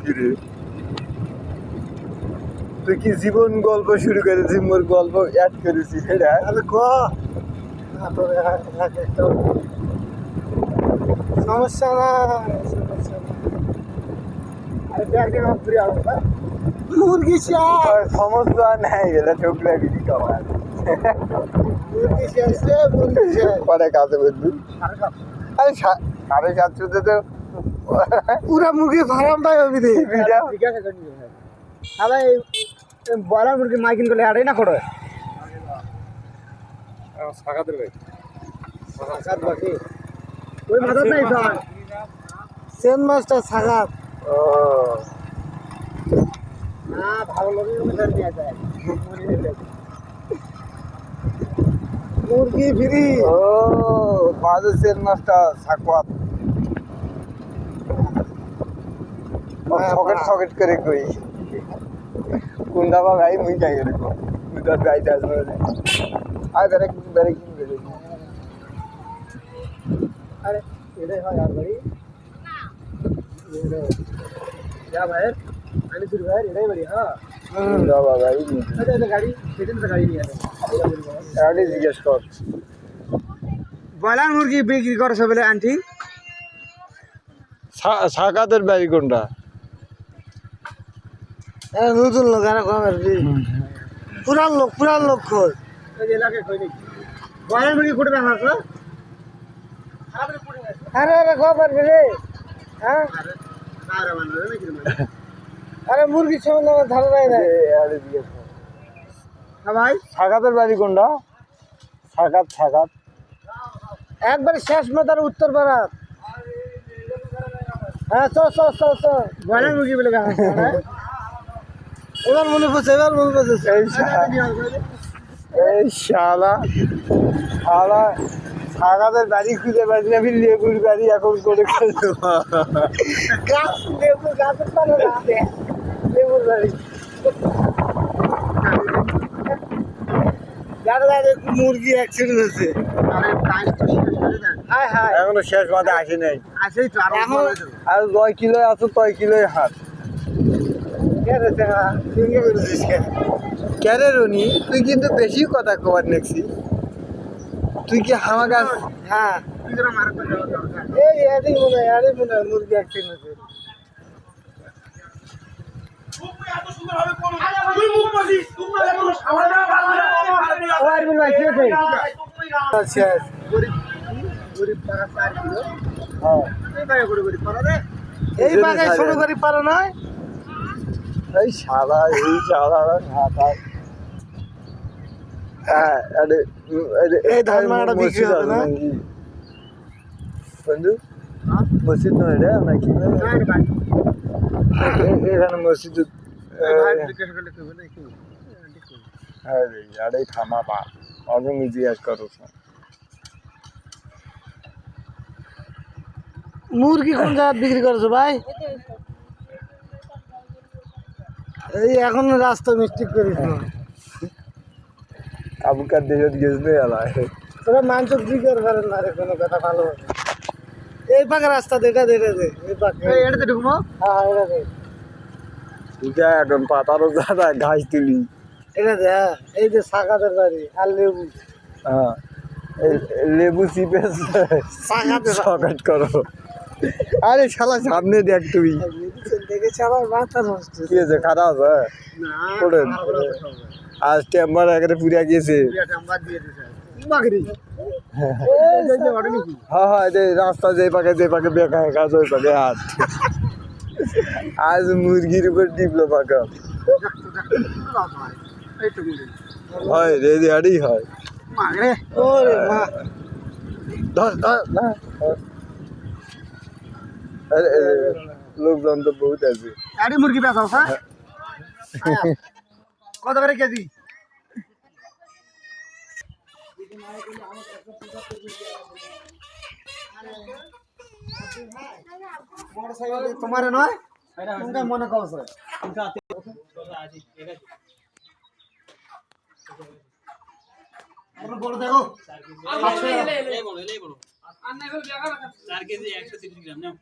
কিরে তুই কি জীবন গল্প শুরু করেছিস মোর গল্প অ্যাড করেছিস সেটা সমস্যা না মুরগি সমস্যা নাই এটা ছোকরা বিধি খাবার পরে কাছে বলবি আরে 750 তো পুরা মুরগি ফার্মটাই হবে রে আরে বড় মুরগি মাইকিন করলে আড়াই না করে সাকাতের ভাই সাকাত বাকি ওই মাথার নাই স্যার সেন মাস্টার সাকাত ও না ভালো লাগে ওখানে নিয়ে যায় মুরগি ফ্রি ও বাজে সেন মাস্টার সাকওয়াত সকেট করে কই কোনটা বা ভাই মুই যাই রে মুদার ভাই যাস না আর বেরে কি বেরে अरे इधर है यार बड़ी क्या भाई आने फिर भाई इधर बड़ी हाँ কোনটা বা ভাই अरे इधर गाड़ी सेटिंग से गाड़ी नहीं आ আরে জিজ্ঞেস কর ব্রয়লার মুরগি বিক্রি করছে বলে আন্টি সাকাতের বাড়ি কোনটা নতুন লোক আর কমের পুরান লোক খোঁজ এলাকায় কই নাকি ব্রয়লার মুরগি কোটে দেখা আছে আরে আরে খবর রে হ্যাঁ আরে মুরগি সামনে ধারা নাই না আরে জিজ্ঞেস কর হ্যাঁ ভাই সাকাতের বাড়ি কোনটা সাকাত একবারে শেষ মাথার উত্তর ভারত হ্যাঁ চ ব্রয়লার মুরগি বলে দেখা এবার মনে পড়ছে এই শালা সাকাতের বাড়ি খুঁজে পাচ্ছি না লেবুর বাড়ি এখন করে গাছের পারে লেবুর বাড়ি মুরগি অ্যাক্সিডেন্ট হয়েছে এখনো শেষ মাঠে আসি নাই আসেই তো আর 9 কিলো আছে 9 কিলোই হাত ক্যারে রনি তুই কিন্তু বেশি কথা কবার নেছি তুই কি হামা গাছ হ্যাঁ এই মনে হয় মুরগি অ্যাক্সিডেন্ট হয়েছে এই বাগায় ছোট করে পারো নয় এই শালা এই ধান মারাটা বিক্রি হবে না বন্ধু মসজিদ নয় রে নাকি এখানে মসজিদ আরে থামা পা অগে জিজ্ঞাসা করো মুরগি কোন জায়গায় বিক্রি করছো ভাই এই এখন রাস্তা মিস্টেক করিস না আবুকার দেশত গেছে এলায় তোরা মাংস বিক্রি করবেন না রে কোনো কথা ভালো এই পাকে রাস্তা এটা দে এই পাকে এটাতে ঢুকবো হ্যাঁ এটা দে এটা এখন পাতারও দাদা ঘাস তুলি এটা দে এই যে সাকাতের বাড়ি আর লেবু হ্যাঁ লেবু চিপে সকেট করো আরে শালা সামনে দেখ তুই দেখেছি আমার মাথা নষ্ট কি আছে খারাপ আছে আজ টেম্বার একেবারে পুরা গিয়েছে হ্যাঁ রাস্তা যে পাকে বেকা কাজ ওই পাকে হাত আজ মুরগির উপর টিপলো পাকা হয় রেডি হাড়ি হয় ধর না লোকজন তো বহুত আছে আরে মুরগি বেচাও হ্যাঁ কত করে কেজি তোমার নয় মনে করছে বড় দেখো 4 কেজি 130 গ্রাম নাও